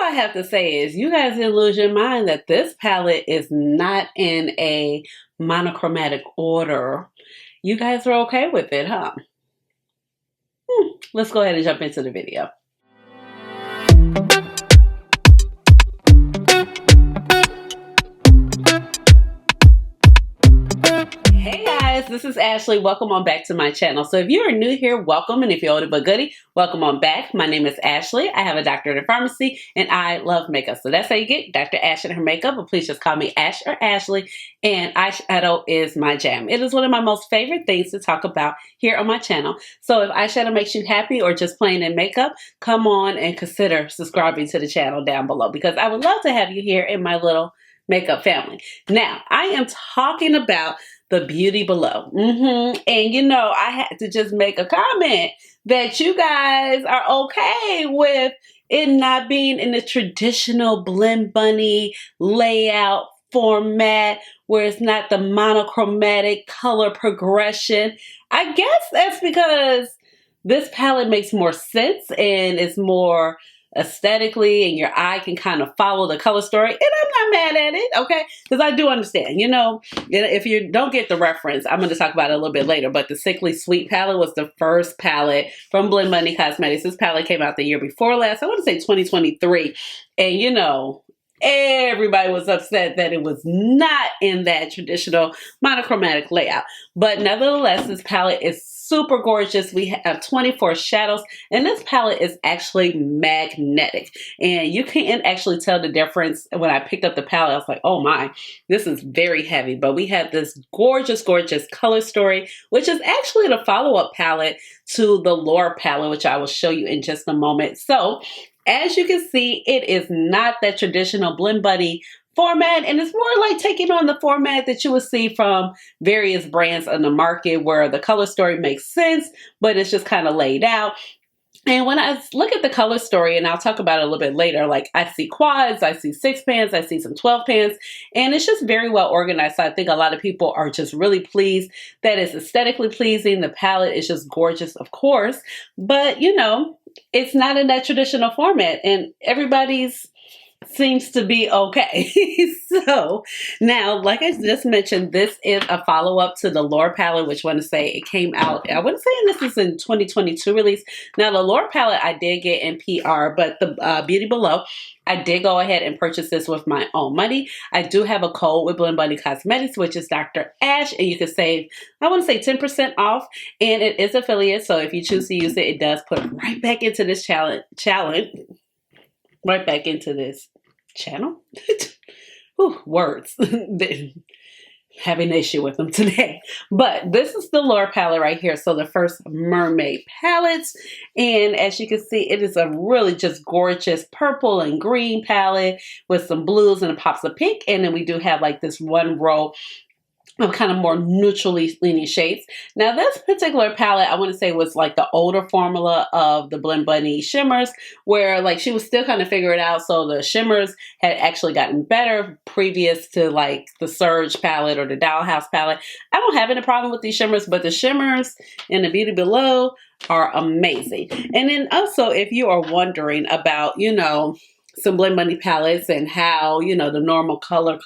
I have to say is you guys didn't lose your mind that this palette is not in a monochromatic order. You guys are okay with it, huh? Let's go ahead and jump into the video. Hey guys, this is Ashley. Welcome on back to my channel. So if you are new here, welcome. And if you're oldie but goodie, welcome on back. My name is Ashley. I have a doctorate in pharmacy and I love makeup. So that's how you get Dr. Ash and her makeup. But please just call me Ash or Ashley. And eyeshadow is my jam. It is one of my most favorite things to talk about here on my channel. So if eyeshadow makes you happy or just plain in makeup, come on and consider subscribing to the channel down below because I would love to have you here in my little makeup family. Now, I am talking about the beauty below. And you know, I had to just make a comment that you guys are okay with it not being in the traditional Blend Bunny layout format where it's not the monochromatic color progression. I guess that's because this palette makes more sense and it's more aesthetically and your eye can kind of follow the color story, and I'm not mad at it, okay? Because I do understand, you know, if you don't get the reference, I'm going to talk about it a little bit later, but the Sickly Sweet palette was the first palette from Blend Bunny Cosmetics. This palette came out the year before last, I want to say 2023, and you know, everybody was upset that it was not in that traditional monochromatic layout. But nevertheless, this palette is super gorgeous. We have 24 shadows, and this palette is actually magnetic. And you can actually tell the difference. When I picked up the palette, I was like, oh my, this is very heavy. But we have this gorgeous, gorgeous color story, which is actually the follow-up palette to the Lore palette, which I will show you in just a moment. So as you can see, it is not that traditional Blend Bunny format, and it's more like taking on the format that you would see from various brands on the market where the color story makes sense, but it's just kind of laid out. And when I look at the color story, and I'll talk about it a little bit later, like I see quads, I see 6 pans, I see some 12 pans, and it's just very well organized. So I think a lot of people are just really pleased that it's aesthetically pleasing. The palette is just gorgeous, of course, but you know, it's not in that traditional format, and everybody's seems to be okay. So now, like I just mentioned, this is a follow-up to the Lore palette, which I want to say it came out, I wouldn't say this is in 2022 release. Now the Lore palette I did get in PR, but the Beauty Below, I did go ahead and purchase this with my own money. I do have a code with Blend Bunny Cosmetics, which is Dr. Ash, and you can save, I want to say 10% off, and it is affiliate, so if you choose to use it, it does put right back into this challenge. Right back into this channel. Whew, words. Having an issue with them today. But this is the Lore palette right here. So the first mermaid palettes. And as you can see, it is a really just gorgeous purple and green palette with some blues and pops of pink. And then we do have like this one row of kind of more neutrally leaning shades. Now this particular palette, I want to say was like the older formula of the Blend Bunny shimmers, where like she was still kind of figuring it out. So the shimmers had actually gotten better previous to like the Surge palette or the Dollhouse palette. I don't have any problem with these shimmers, but the shimmers in the Beauty Below are amazing. And then also, if you are wondering about, you know, some Blend Bunny palettes and how, you know, the normal color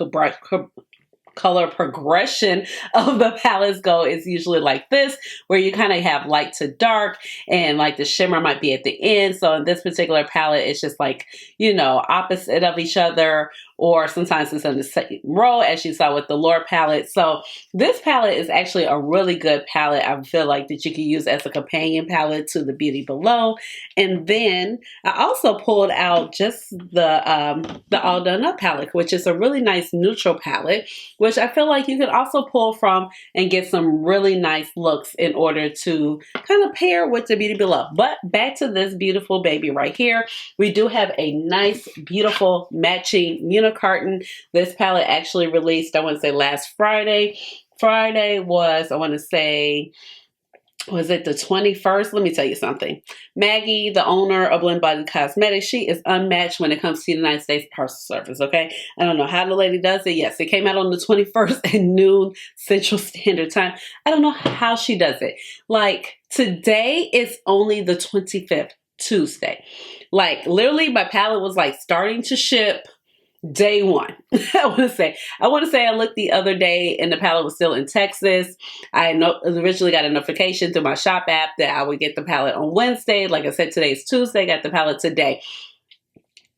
progression of the palettes go is usually like this, where you kind of have light to dark and like the shimmer might be at the end. So in this particular palette, it's just like, you know, opposite of each other, or sometimes it's in the same row as you saw with the Lore palette. So this palette is actually a really good palette. I feel like that you can use as a companion palette to the Beauty Below. And then I also pulled out just the All Done Up palette, which is a really nice neutral palette, which I feel like you could also pull from and get some really nice looks in order to kind of pair with the Beauty Below. But back to this beautiful baby right here. We do have a nice, beautiful matching unicarton. This palette actually released, I want to say last Friday. Friday was, I want to say, was it the 21st? Let me tell you something. Maggie, the owner of Blend Bunny Cosmetics, she is unmatched when it comes to the United States Parcel Service, okay? I don't know how the lady does it. Yes, it came out on the 21st at noon Central Standard Time. I don't know how she does it. Like, today is only the 25th, Tuesday. Like literally my palette was like starting to ship day one. I want to say I looked the other day and the palette was still in Texas. I originally got a notification through my shop app that I would get the palette on Wednesday. Like I said, today's Tuesday, got the palette today.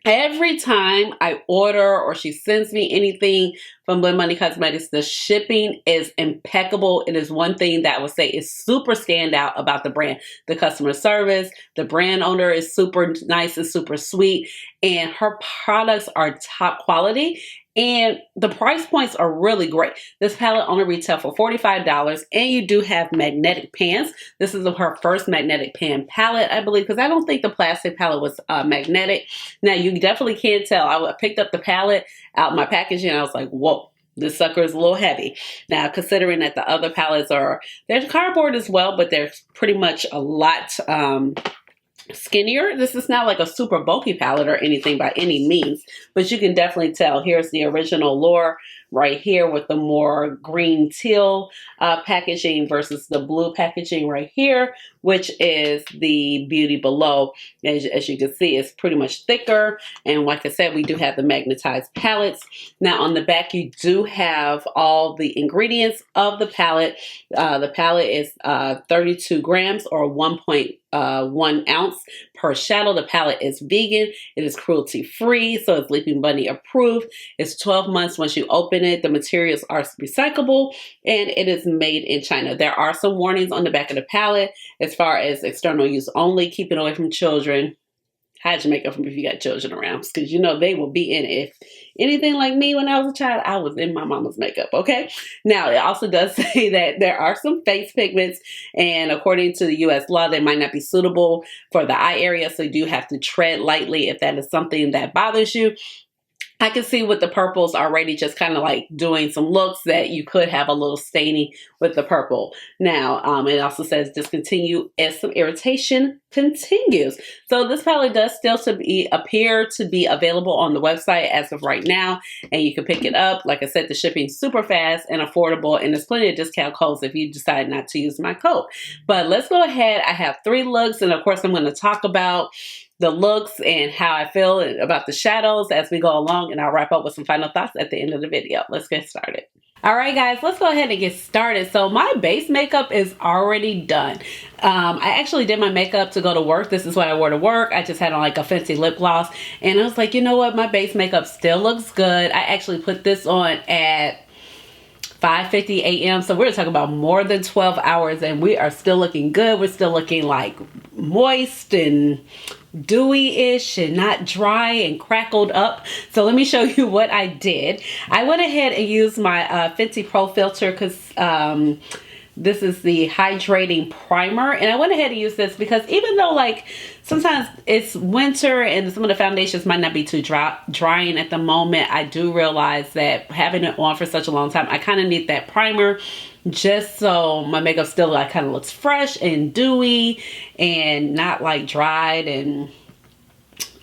Every time I order or she sends me anything from Blend Money Cosmetics, the shipping is impeccable. It is one thing that I would say is super stand out about the brand. The customer service, the brand owner is super nice and super sweet, and her products are top quality. And the price points are really great. This palette only retails for $45, and you do have magnetic pans. This is her first magnetic pan palette, I believe, because I don't think the plastic palette was magnetic. Now, you definitely can tell. I picked up the palette out my packaging, and I was like, whoa. This sucker is a little heavy. Now, considering that the other palettes they're cardboard as well, but they're pretty much a lot skinnier. This is not like a super bulky palette or anything by any means, but you can definitely tell. Here's the original Lure right here with the more green teal packaging versus the blue packaging right here, which is the Beauty Below. As you can see, it's pretty much thicker. And like I said, we do have the magnetized palettes. Now on the back, you do have all the ingredients of the palette. The palette is 32 grams or 1.1 ounce per shadow. The palette is vegan. It is cruelty free, so it's Leaping Bunny approved. It's 12 months once you open it. The materials are recyclable, and it is made in China. There are some warnings on the back of the palette as far as external use only. Keep it away from children. Hide your makeup from if you got children around, because you know they will be in it. If anything like me when I was a child, I was in my mama's makeup, okay? Now, it also does say that there are some face pigments, and according to the U.S. law, they might not be suitable for the eye area, so you do have to tread lightly if that is something that bothers you. I can see with the purples already just kind of like doing some looks that you could have a little staining with the purple. Now, it also says discontinue as some irritation continues. So this palette does still appear to be available on the website as of right now, and you can pick it up. Like I said, the shipping's super fast and affordable, and there's plenty of discount codes if you decide not to use my code. But let's go ahead. I have 3 looks, and of course I'm going to talk about the looks and how I feel about the shadows as we go along, and I'll wrap up with some final thoughts at the end of the video. Let's get started. All right, guys, let's go ahead and get started. So my base makeup is already done. I actually did my makeup to go to work. This is what I wore to work. I just had on like a fancy lip gloss, and I was like, you know what? My base makeup still looks good. I actually put this on at 5:50 a.m. So we're talking about more than 12 hours, and we are still looking good. We're still looking like moist and dewy-ish and not dry and crackled up. So let me show you what I did. I went ahead and used my Fenty Pro filter because this is the hydrating primer, and I went ahead and used this because even though like sometimes it's winter and some of the foundations might not be too drying at the moment, I do realize that having it on for such a long time, I kind of need that primer just so my makeup still like kind of looks fresh and dewy and not like dried and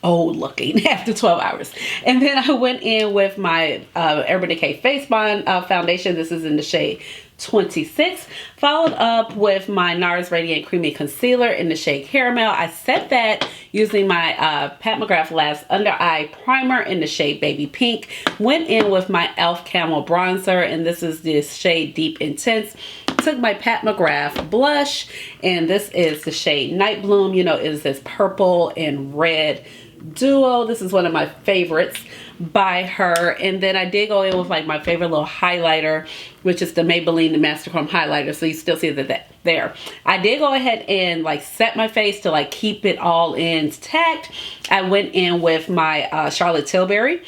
old looking after 12 hours. And then I went in with my Urban Decay Face Bond foundation. This is in the shade 26, followed up with my NARS Radiant Creamy Concealer in the shade Caramel. I set that using my Pat McGrath Labs Under Eye Primer in the shade Baby Pink. Went in with my e.l.f. Camel Bronzer, and this is the shade Deep Intense. Took my Pat McGrath blush, and this is the shade Night Bloom. You know, it is this purple and red duo. This is one of my favorites by her. And then I did go in with like my favorite little highlighter, which is the Maybelline the Master Chrome highlighter. So you still see that there. I did go ahead and like set my face to like keep it all intact. I went in with my Charlotte Tilbury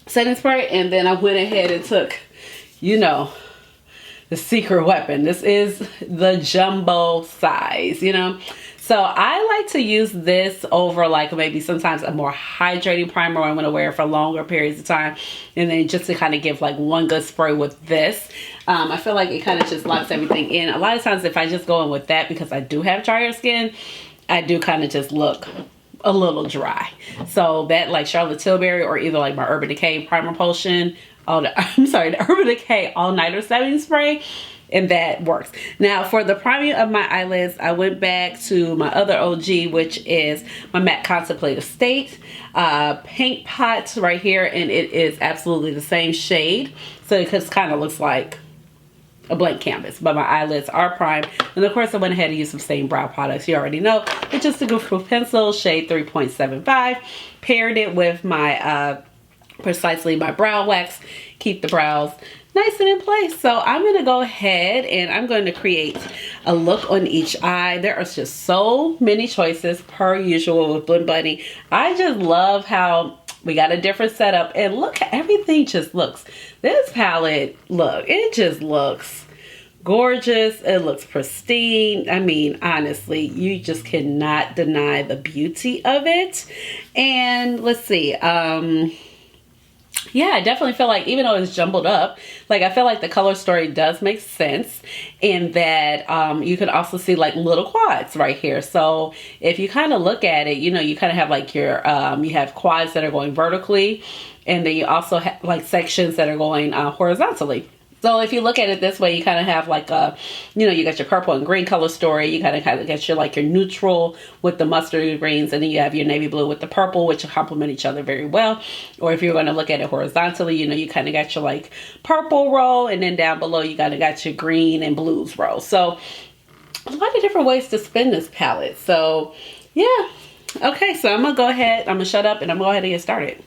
setting spray, and then I went ahead and took, you know, the secret weapon. This is the jumbo size, you know. So I like to use this over like maybe sometimes a more hydrating primer where I'm going to wear it for longer periods of time. And then just to kind of give like one good spray with this. I feel like it kind of just locks everything in. A lot of times if I just go in with that, because I do have drier skin, I do kind of just look a little dry. So that like Charlotte Tilbury or either like my Urban Decay Primer Potion, the Urban Decay All Nighter Setting Spray and that works. Now for the priming of my eyelids, I went back to my other OG, which is my MAC Contemplative State paint pot right here, and it is absolutely the same shade, so it just kind of looks like a blank canvas, but my eyelids are primed. And of course I went ahead and used some same brow products you already know. It's just a Google pencil, shade 3.75. Paired it with my Precisely my brow wax, keep the brows nice and in place. So I'm going to go ahead and I'm going to create a look on each eye. There are just so many choices per usual with Blend Bunny. I just love how we got a different setup, and look, everything just looks, this palette, look, it just looks gorgeous. It looks pristine. I mean, honestly, you just cannot deny the beauty of it. And let's see, yeah, I definitely feel like, even though it's jumbled up, like I feel like the color story does make sense in that you can also see like little quads right here. So if you kind of look at it, you know, you kind of have like your, you have quads that are going vertically, and then you also have like sections that are going horizontally. So if you look at it this way, you kind of have like a, you know, you got your purple and green color story. You kind of get your like your neutral with the mustard greens, and then you have your navy blue with the purple, which complement each other very well. Or if you're going to look at it horizontally, you know, you kind of got your like purple row, and then down below you kind of got your green and blues row. So a lot of different ways to spin this palette. So yeah. Okay, so I'm gonna go ahead, I'm gonna shut up and I'm gonna go ahead and get started.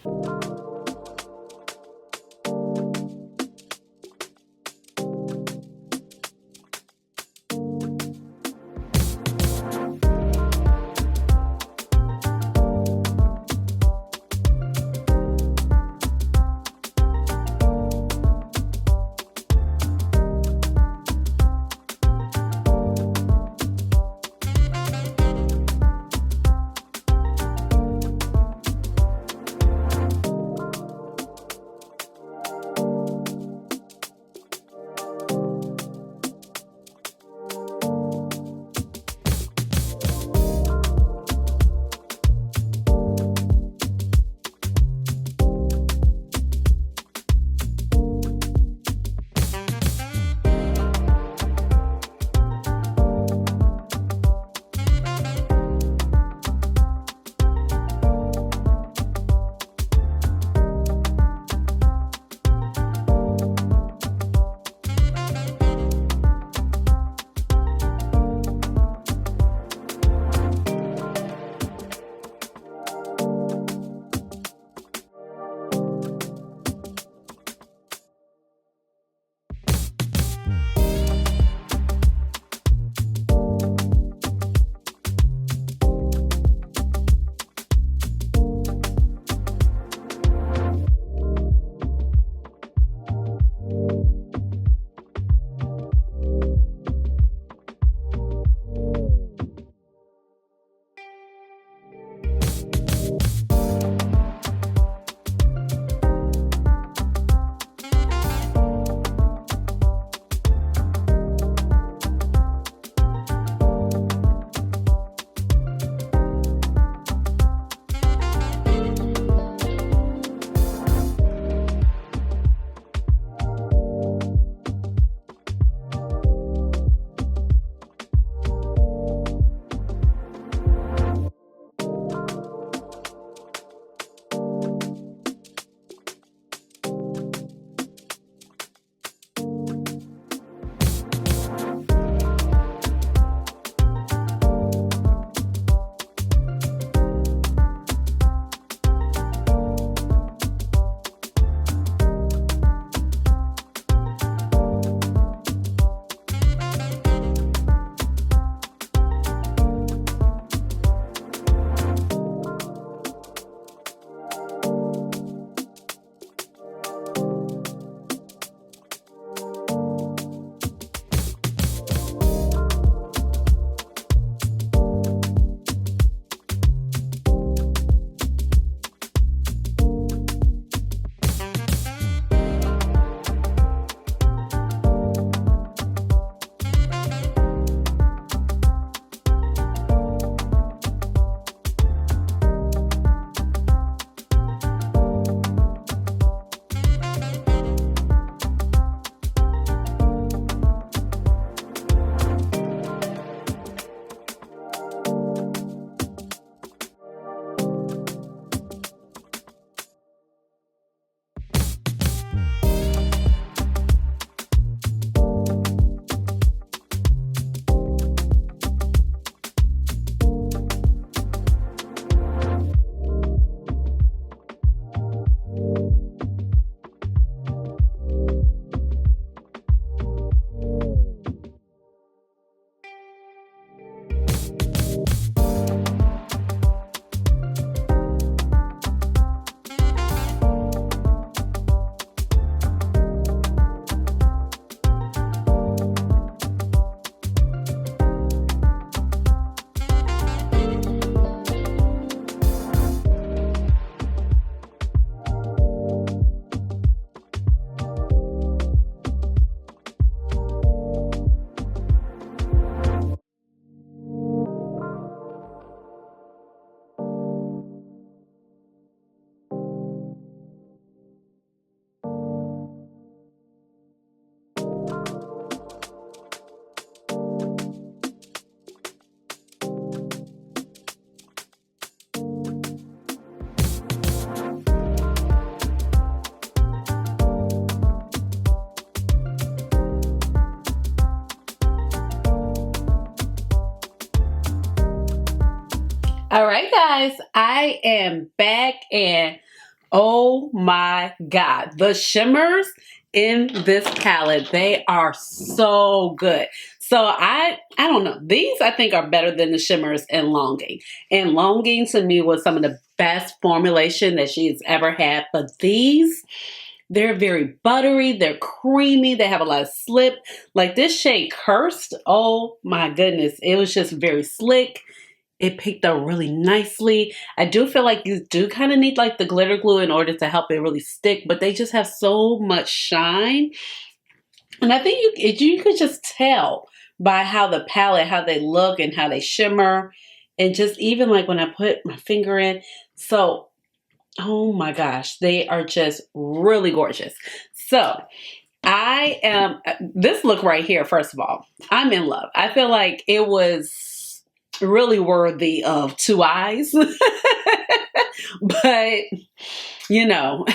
All right, guys, I am back and oh my God, the shimmers in this palette, they are so good. So I don't know. These I think are better than the shimmers in Longing. And Longing to me was some of the best formulation that she's ever had. But these, they're very buttery, they're creamy, they have a lot of slip. Like this shade Cursed, oh my goodness, it was just very slick. It picked up really nicely. I do feel like you do kind of need like the glitter glue in order to help it really stick, but they just have so much shine. And I think you could just tell by how the palette, how they look and how they shimmer. And just even like when I put my finger in. So, oh my gosh, they are just really gorgeous. So I am, this look right here, first of all, I'm in love. I feel like it was really worthy of 2 eyes. But, you know,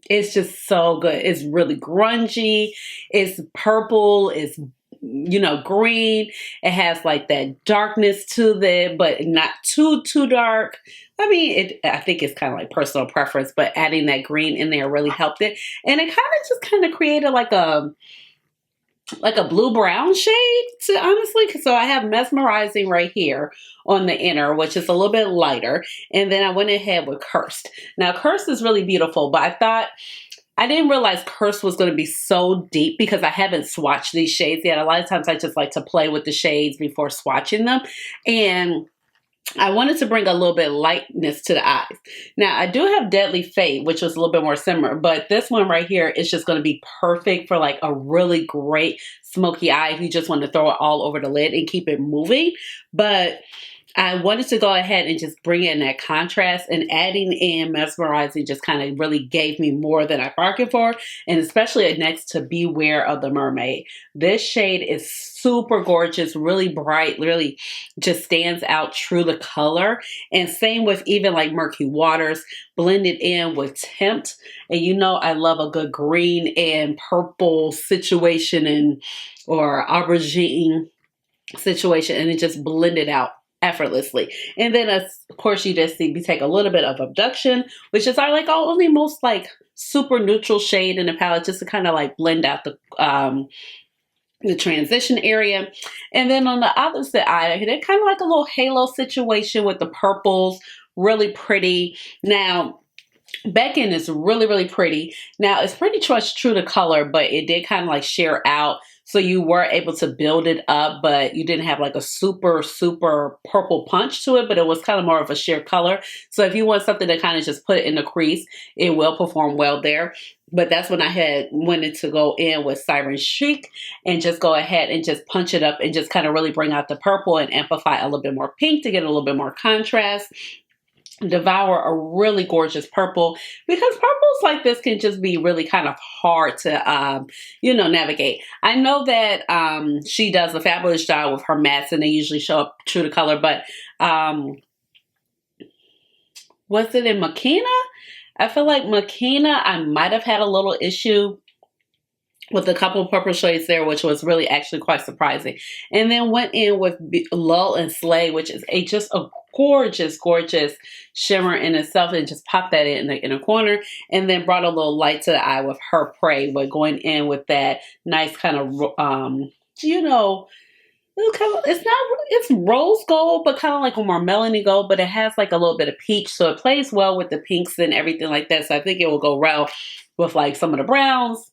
it's just so good. It's really grungy. It's purple. It's, you know, green. It has like that darkness to it, but not too dark. I mean, I think it's kind of like personal preference, but adding that green in there really helped it. And it kind of just kind of created like a blue-brown shade, to honestly. So I have Mesmerizing right here on the inner, which is a little bit lighter. And then I went ahead with Cursed. Now, Cursed is really beautiful, but I didn't realize Cursed was going to be so deep because I haven't swatched these shades yet. A lot of times I just like to play with the shades before swatching them. And I wanted to bring a little bit of lightness to the eyes. Now, I do have Deadly Fate, which was a little bit more simmer, but this one right here is just going to be perfect for like a really great smoky eye if you just want to throw it all over the lid and keep it moving. But I wanted to go ahead and just bring in that contrast, and adding in Mesmerizing just kind of really gave me more than I bargained for, and especially next to Beware of the Mermaid. This shade is super gorgeous, really bright, really just stands out true to color. And same with even like Murky Waters, blended in with Tempt. And you know I love a good green and purple situation or aubergine situation, and it just blended out effortlessly. And then of course you just see we take a little bit of Abduction, which is our like only most like super neutral shade in the palette, just to kind of like blend out the transition area. And then on the other side, they're kind of like a little halo situation with the purples, really pretty. Now Beckon is really pretty. Now it's pretty much true to color, but it did kind of like sheer out. So you were able to build it up, but you didn't have like a super purple punch to it, but it was kind of more of a sheer color. So if you want something to kind of just put it in the crease, it will perform well there. But that's when I had wanted to go in with Siren Chic and just go ahead and just punch it up and just kind of really bring out the purple and amplify a little bit more pink to get a little bit more contrast. Devour a really gorgeous purple, because purples like this can just be really kind of hard to you know, navigate. I know that she does a fabulous job with her mattes and they usually show up true to color, but was it in Makina? I feel like Makina, I might have had a little issue with a couple of purple shades there, which was really actually quite surprising. And then went in with Lull and Slay, which is just a gorgeous shimmer in itself, and just popped that in the inner corner. And then brought a little light to the eye with Her Prey, but going in with that nice kind of, you know, it's rose gold, but kind of like a more melony gold, but it has like a little bit of peach. So it plays well with the pinks and everything like that. So I think it will go well with like some of the browns,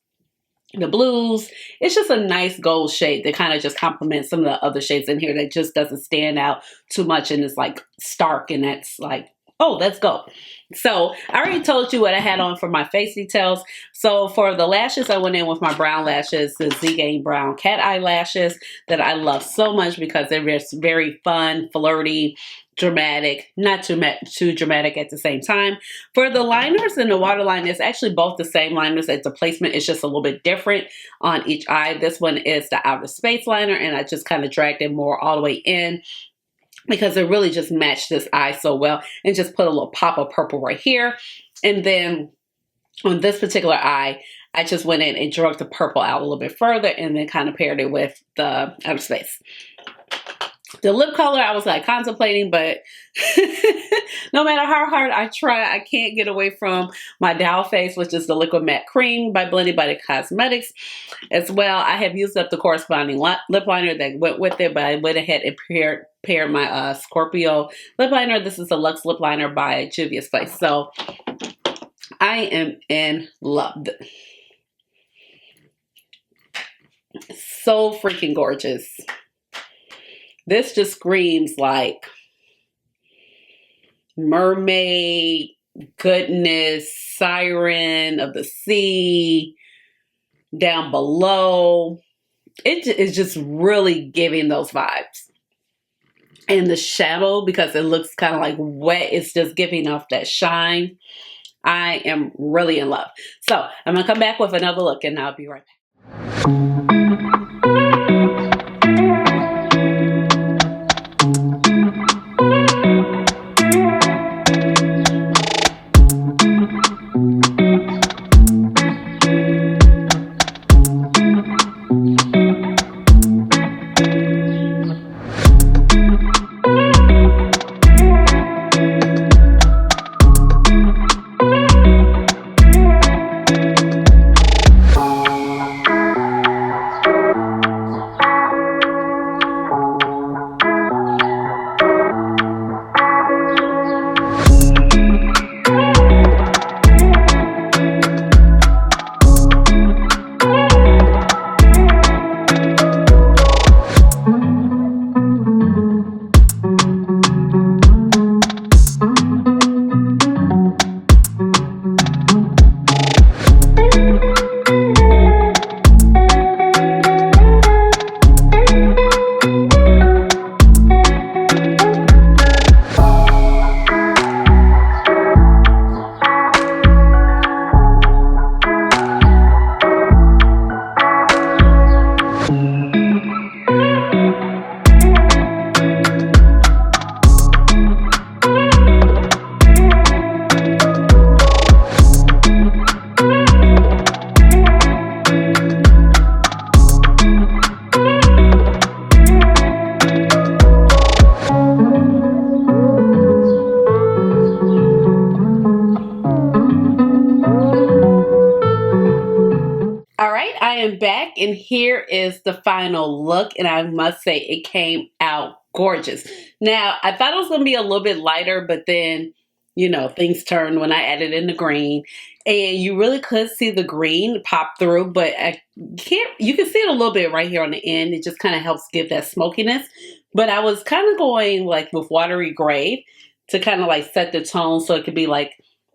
the blues. It's just a nice gold shade that kind of just complements some of the other shades in here that just doesn't stand out too much and it's like stark, and that's like, oh, let's go. So I already told you what I had on for my face details. So for the lashes, I went in with my brown lashes, the Z-Gang Brown Cat Eye lashes that I love so much because they're just very fun, flirty, dramatic, not too dramatic at the same time. For the liners and the waterline, it's actually both the same liners. The placement is just a little bit different on each eye. This one is the Outer Space liner, and I just kind of dragged it more all the way in because it really just matched this eye so well, and just put a little pop of purple right here. And then on this particular eye, I just went in and drug the purple out a little bit further and then kind of paired it with the Outer Space. The lip color, I was like contemplating, but no matter how hard I try, I can't get away from my Dow Face, which is the Liquid Matte Cream by Blended by the Cosmetics. As well, I have used up the corresponding lip liner that went with it, but I went ahead and paired my Scorpio lip liner. This is a Luxe Lip Liner by Juvia's Place. So I am in love. So freaking gorgeous. This just screams like mermaid, goodness, siren of the sea, down below. It is just really giving those vibes. And the shadow, because it looks kind of like wet, it's just giving off that shine. I am really in love. So I'm going to come back with another look and I'll be right back. am back and here is the final look, and I must say it came out gorgeous. Now, I thought it was going to be a little bit lighter, but then, you know, things turned when I added in the green, and you really could see the green pop through, but you can see it a little bit right here on the end. It just kind of helps give that smokiness, but I was kind of going like with watery gray to kind of like set the tone so it could be like,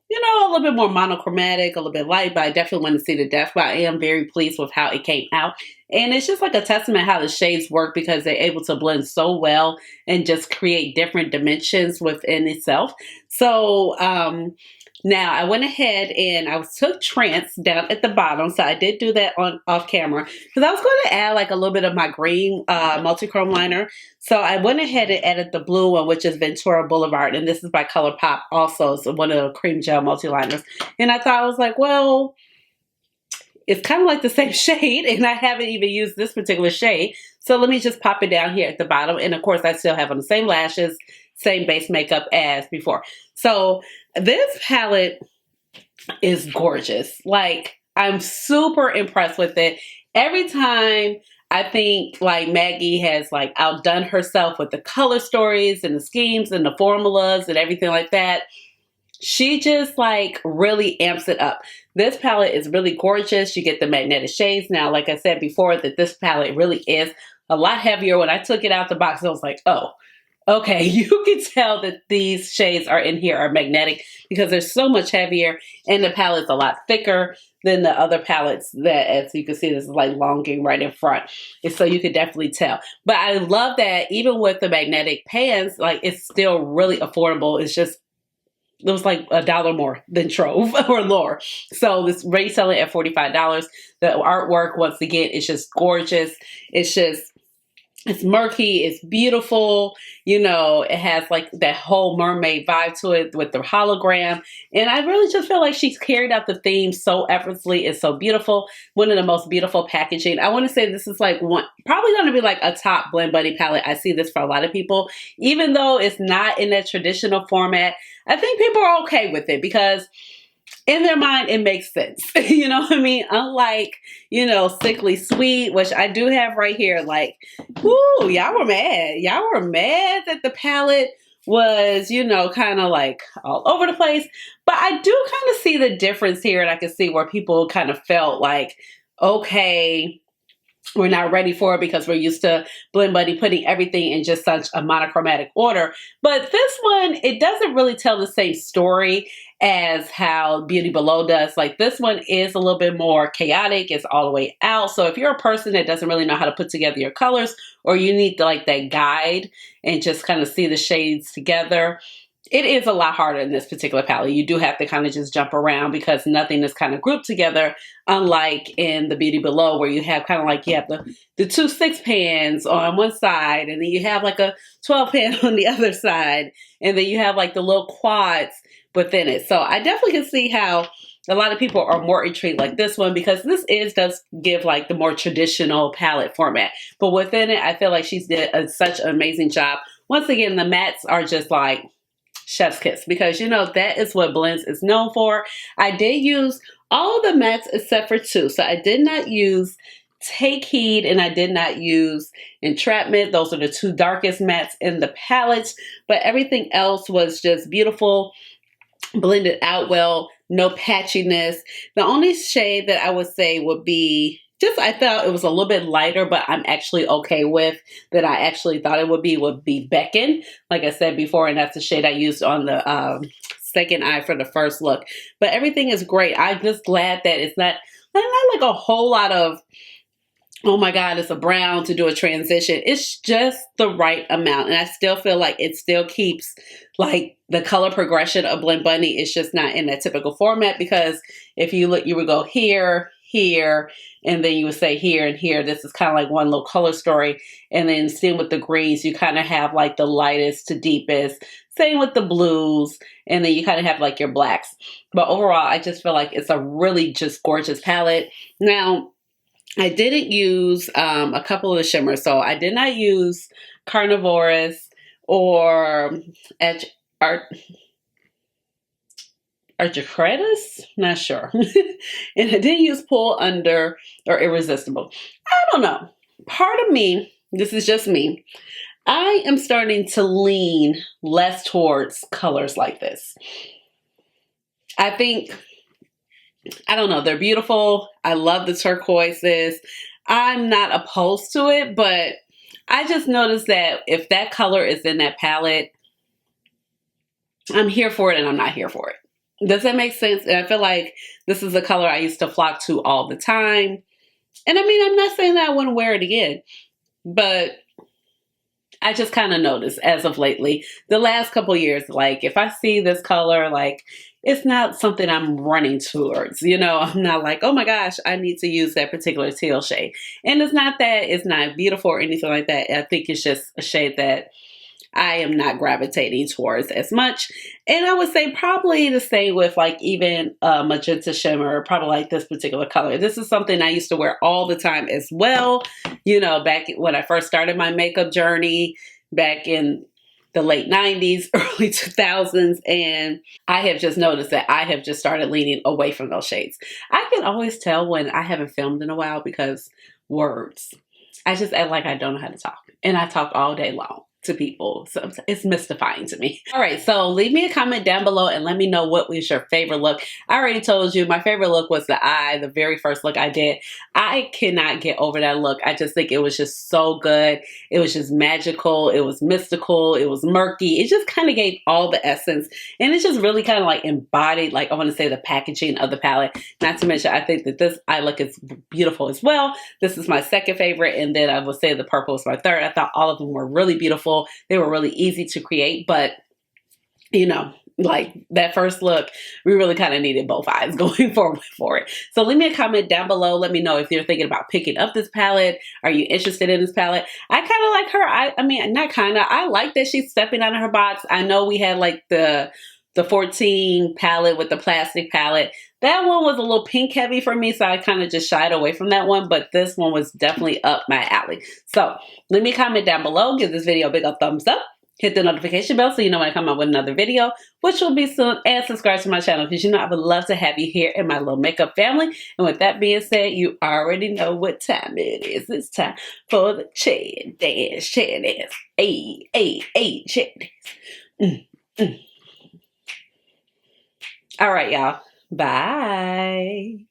you know, a little bit more monochromatic, a little bit light, but I definitely want to see the depth. But I am very pleased with how it came out. And it's just like a testament how the shades work because they're able to blend so well and just create different dimensions within itself. So now I went ahead and I took Trance down at the bottom. So I did do that off camera because I was going to add like a little bit of my green multi-chrome liner. So I went ahead and added the blue one, which is Ventura Boulevard. And this is by ColourPop also. So one of the cream gel multi-liners. And I thought, I was like, well, it's kind of like the same shade. And I haven't even used this particular shade. So let me just pop it down here at the bottom. And of course, I still have on the same lashes, same base makeup as before. So this palette is gorgeous. Like, I'm super impressed with it. Every time I think like Maggie has like outdone herself with the color stories and the schemes and the formulas and everything like that, she just like really amps it up. This palette is really gorgeous. You get the magnetic shades. Now, like I said before, that this palette really is a lot heavier. When I took it out the box, I was like, oh, okay, you can tell that these shades are in here are magnetic because they're so much heavier and the palette's a lot thicker than the other palettes that, as you can see, this is like longing right in front. And so you could definitely tell. But I love that even with the magnetic pans, like it's still really affordable. It's just, it was like $1 more than Trove or lower. So this retailing at $45. The artwork, once again, is just gorgeous. It's just, It's murky, it's beautiful, you know, it has like that whole mermaid vibe to it with the hologram. And I really just feel like she's carried out the theme so effortlessly. It's so beautiful. One of the most beautiful packaging. I want to say this is like one, probably going to be like a top Blend Buddy palette. I see this for a lot of people, even though it's not in that traditional format. I think people are okay with it because in their mind, it makes sense. You know what I mean? Unlike, you know, Sickly Sweet, which I do have right here. Like, whoo, y'all were mad. Y'all were mad that the palette was, you know, kind of like all over the place. But I do kind of see the difference here. And I can see where people kind of felt like, okay, we're not ready for it because we're used to Blend Buddy putting everything in just such a monochromatic order. But this one, it doesn't really tell the same story as how Beauty Below does. Like this one is a little bit more chaotic. It's all the way out. So if you're a person that doesn't really know how to put together your colors, or you need to, like that guide and just kind of see the shades together, it is a lot harder in this particular palette. You do have to kind of just jump around because nothing is kind of grouped together, unlike in the Beauty Below where you have kind of like, you have the two 6 pans on one side, and then you have like a 12 pan on the other side, and then you have like the little quads within it. So I definitely can see how a lot of people are more intrigued like this one, because this does give like the more traditional palette format. But within it, I feel like she's did such an amazing job. Once again, the mattes are just like chef's kiss, because you know that is what Blends is known for. I did use all of the mattes except for 2. So I did not use Take Heed and I did not use Entrapment. Those are the 2 darkest mattes in the palettes, but everything else was just beautiful, blended out well, no patchiness. The only shade that I would say would be just, I felt it was a little bit lighter, but I'm actually okay with, that I actually thought it would be Beckon, like I said before, and that's the shade I used on the second eye for the first look. But everything is great. I'm just glad that it's not like a whole lot of, oh my God, it's a brown to do a transition. It's just the right amount. And I still feel like it still keeps like the color progression of Blend Buddy. It's just not in that typical format, because if you look, you would go here, here, and then you would say here and here. This is kind of like one little color story. And then same with the greens, you kind of have like the lightest to deepest. Same with the blues. And then you kind of have like your blacks. But overall, I just feel like it's a really just gorgeous palette. Now, I didn't use a couple of the shimmers. So I did not use Carnivorous or Archicretus, not sure. And I didn't use Pull Under or Irresistible. I don't know. Part of me, this is just me, I am starting to lean less towards colors like this. I think, I don't know, they're beautiful. I love the turquoises. I'm not opposed to it, but I just noticed that if that color is in that palette, I'm here for it and I'm not here for it. Does that make sense? And I feel like this is a color I used to flock to all the time. And I mean, I'm not saying that I wouldn't wear it again, but I just kind of noticed as of lately, the last couple years, like if I see this color, like it's not something I'm running towards, you know, I'm not like, oh my gosh, I need to use that particular teal shade. And it's not that it's not beautiful or anything like that. I think it's just a shade that I am not gravitating towards as much. And I would say probably the same with like even magenta shimmer, probably like this particular color. This is something I used to wear all the time as well. You know, back when I first started my makeup journey back in the late 90s, early 2000s. And I have just noticed that I have just started leaning away from those shades. I can always tell when I haven't filmed in a while because words. I just act like I don't know how to talk. And I talk all day long to people. So it's mystifying to me. All right, so leave me a comment down below and let me know what was your favorite look. I already told you my favorite look was the eye, the very first look I did. I cannot get over that look. I just think it was just so good. It was just magical. It was mystical. It was murky. It just kind of gave all the essence. And it just really kind of like embodied, like I want to say, the packaging of the palette. Not to mention, I think that this eye look is beautiful as well. This is my second favorite. And then I would say the purple is my third. I thought all of them were really beautiful. They were really easy to create, but you know, like that first look, we really kind of needed both eyes going forward for it. So leave me a comment down below. Let me know if you're thinking about picking up this palette. Are you interested in this palette? I kind of like her. I mean, not kind of. I like that she's stepping out of her box. I know we had like the 14 palette with the plastic palette. That one was a little pink heavy for me, so I kind of just shied away from that one, but this one was definitely up my alley. So leave me a comment down below. Give this video a big thumbs up. Hit the notification bell so you know when I come out with another video, which will be soon, and subscribe to my channel because you know I would love to have you here in my little makeup family. And with that being said, you already know what time it is. It's time for the chair dance, chair dance. Hey, hey, hey, chair dance. All right, y'all. Bye.